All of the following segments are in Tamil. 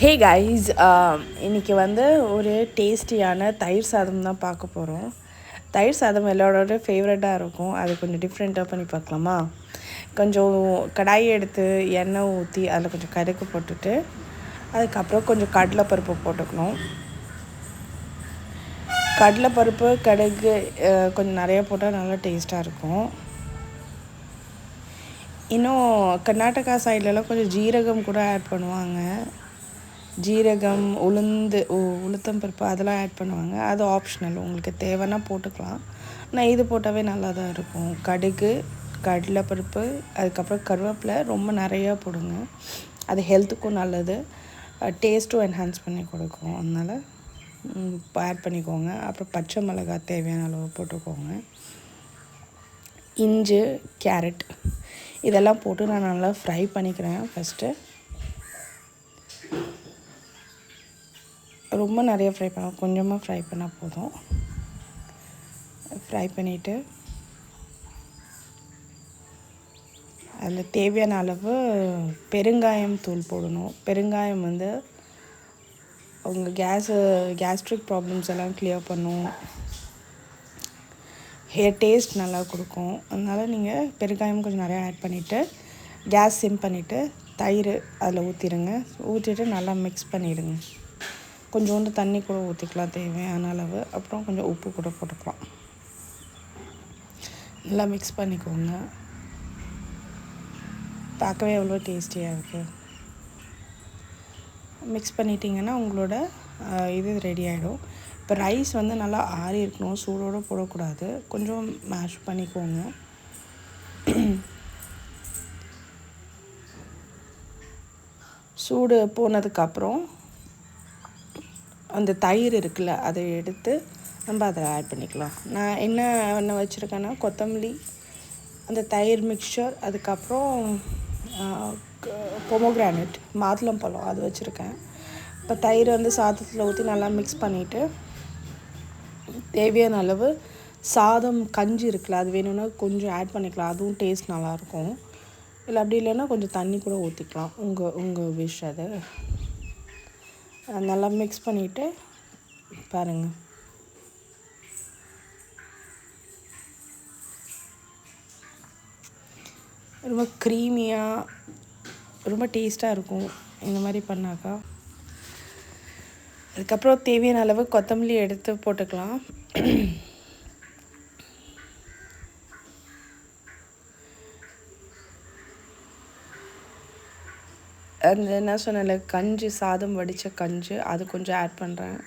ஹே கைஸ், இன்றைக்கி வந்து ஒரு டேஸ்டியான தயிர் சாதம் தான் பார்க்க போகிறோம். தயிர் சாதம் எல்லோரோட ஃபேவரட்டாக இருக்கும். அது கொஞ்சம் டிஃப்ரெண்ட்டாக பண்ணி பார்க்கலாமா? கொஞ்சம் கடாயை எடுத்து எண்ணெய் ஊற்றி அதில் கொஞ்சம் கடுகு போட்டுட்டு அதுக்கப்புறம் கொஞ்சம் கடலைப்பருப்பு போட்டுக்கணும். கடலைப்பருப்பு கடுகு கொஞ்சம் நிறையா போட்டால் நல்லா டேஸ்ட்டாக இருக்கும். இன்னும் கர்நாடகா சைட்லலாம் கொஞ்சம் ஜீரகம் கூட ஆட் பண்ணுவாங்க. ஜீரகம், உளுத்தம் பருப்பு அதெல்லாம் ஆட் பண்ணுவாங்க. அது ஆப்ஷனல், உங்களுக்கு தேவைன்னா போட்டுக்கலாம். ஆனால் இது போட்டாவே நல்லா தான் இருக்கும். கடுகு, கடலைப்பருப்பு, அதுக்கப்புறம் கருவேப்பிலை ரொம்ப நிறையா போடுங்க. அது ஹெல்த்துக்கும் நல்லது, டேஸ்ட்டும் என்ஹான்ஸ் பண்ணி கொடுக்கும். அதனால் ஆட் பண்ணிக்கோங்க. அப்புறம் பச்சை மிளகாய் தேவையான அளவு போட்டுக்கோங்க. இஞ்சி, கேரட் இதெல்லாம் போட்டு நான் நல்லா ஃப்ரை பண்ணிக்கிறேன். ஃபஸ்ட்டு ரொம்ப நிறைய ஃப்ரை பண்ண, கொஞ்சமாக ஃப்ரை பண்ணால் போதும். ஃப்ரை பண்ணிவிட்டு அதில் தேவையான அளவு பெருங்காயம் தூள் போடணும். பெருங்காயம் வந்து உங்கள் கேஸ்ட்ரிக் ப்ராப்ளம்ஸ் எல்லாம் கிளியர் பண்ணும், ஹேர் டேஸ்ட் நல்லா கொடுக்கும். அதனால் நீங்கள் பெருங்காயம் கொஞ்சம் நிறையா ஆட் பண்ணிவிட்டு கேஸ் சிம் பண்ணிவிட்டு தயிர் அதில் ஊற்றிட்டு நல்லா மிக்ஸ் பண்ணிவிடுங்க. கொஞ்சோண்டு தண்ணி கூட ஊற்றிக்கலாம் தேவையான அளவு. அப்புறம் கொஞ்சம் உப்பு கூட போட்டுக்கலாம். நல்லா மிக்ஸ் பண்ணிக்கோங்க. பார்க்கவே எவ்வளோ டேஸ்டியாக இருக்குது. மிக்ஸ் பண்ணிட்டீங்கன்னா உங்களோட இது ரெடி ஆகிடும். இப்போ ரைஸ் வந்து நல்லா ஆறி இருக்கணும், சூடோடு போடக்கூடாது. கொஞ்சம் மேஷ் பண்ணிக்கோங்க. சூடு போனதுக்கப்புறம் அந்த தயிர் இருக்குல்ல, அதை எடுத்து நம்ம அதை ஆட் பண்ணிக்கலாம். நான் என்ன வச்சுருக்கேன்னா கொத்தமல்லி, அந்த தயிர் மிக்சர், அதுக்கப்புறம் பொமோகிரானட் மாதுளம்பழம் அது வச்சுருக்கேன். இப்போ தயிர் வந்து சாதத்தில் ஊற்றி நல்லா மிக்ஸ் பண்ணிவிட்டு தேவையான அளவு சாதம் கஞ்சி இருக்குல்ல, அது வேணும்னா கொஞ்சம் ஆட் பண்ணிக்கலாம். அதுவும் டேஸ்ட் நல்லாயிருக்கும். இல்லை அப்படி இல்லைன்னா கொஞ்சம் தண்ணி கூட ஊற்றிக்கலாம், உங்கள் விஷ் அது. நல்லா மிக்ஸ் பண்ணிவிட்டு பாருங்கள், ரொம்ப க்ரீமியாக ரொம்ப டேஸ்ட்டாக இருக்கும் இந்த மாதிரி பண்ணாக்கா. அதுக்கப்புறம் தேவையான அளவு கொத்தமல்லி எடுத்து போட்டுக்கலாம். அந்த என்ன சொன்னல கஞ்சி, சாதம் வடித்த கஞ்சி, அது கொஞ்சம் ஆட் பண்ணுறேன்.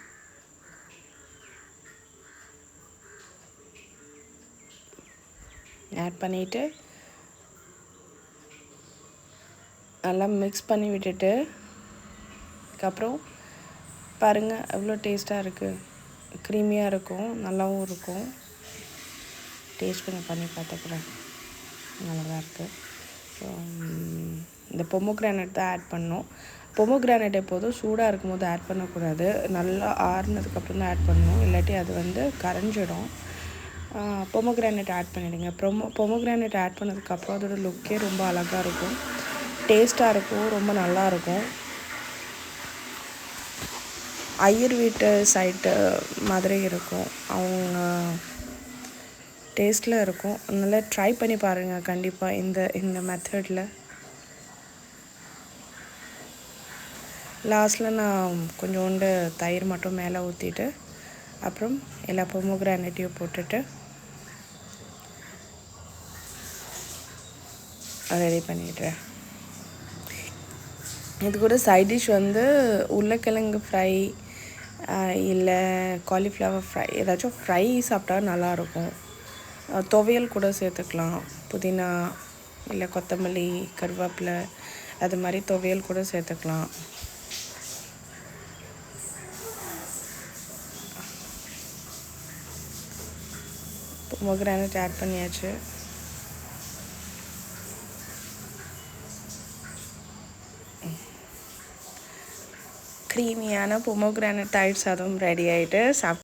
ஆட் பண்ணிவிட்டு நல்லா மிக்ஸ் பண்ணி விட்டுட்டு அதுக்கப்புறம் பாருங்கள் எவ்வளோ டேஸ்ட்டாக இருக்குது. க்ரீமியாக இருக்கும், நல்லாவும் இருக்கும். டேஸ்ட் கொஞ்சம் பண்ணி பார்த்துக்கிறேன், நல்லா தான் இருக்குது. ஸோ இந்த பொமோகிரானட் தான் ஆட் பண்ணணும். பொமோகிரானட் எப்போதும் சூடாக இருக்கும் போது ஆட் பண்ணக்கூடாது, நல்லா ஆறுனதுக்கப்புறம் தான் ஆட் பண்ணணும், இல்லாட்டி அது வந்து கரைஞ்சிடும். பொமோகிரானட் ஆட் பண்ணிவிடுங்க. பொமோகிரானட் ஆட் பண்ணதுக்கப்புறம் அதோடய லுக்கே ரொம்ப அழகாக இருக்கும், டேஸ்ட்டாக இருக்கும், ரொம்ப நல்லாயிருக்கும். ஐயர் வீட்டு சைட்டு மாதிரி இருக்கும், அவங்க டேஸ்ட்டில் இருக்கும். அதனால் ட்ரை பண்ணி பாருங்கள் கண்டிப்பாக இந்த மெத்தடில். லாஸ்ட்டில் நான் கொஞ்சோண்டு தயிர் மட்டும் மேலே ஊற்றிட்டு அப்புறம் எல்லா பொமோகிரானட்டையும் போட்டுட்டு ரெடி பண்ணிடுறேன். இது கூட சைட் டிஷ் வந்து உருளைக்கிழங்கு ஃப்ரை இல்லை காலிஃப்ளவர் ஃப்ரை, ஏதாச்சும் ஃப்ரை சாப்பிட்டா நல்லாயிருக்கும். துவையல் கூட சேர்த்துக்கலாம், புதினா இல்லை கொத்தமல்லி, கருவேப்பிலை, அது மாதிரி துவையல் கூட சேர்த்துக்கலாம். பொமோகிரானட் ஆட் பண்ணியாச்சு. க்ரீமியான பொமோகிரானட் தயிர் சாதம் ரெடி ஆகிட்டு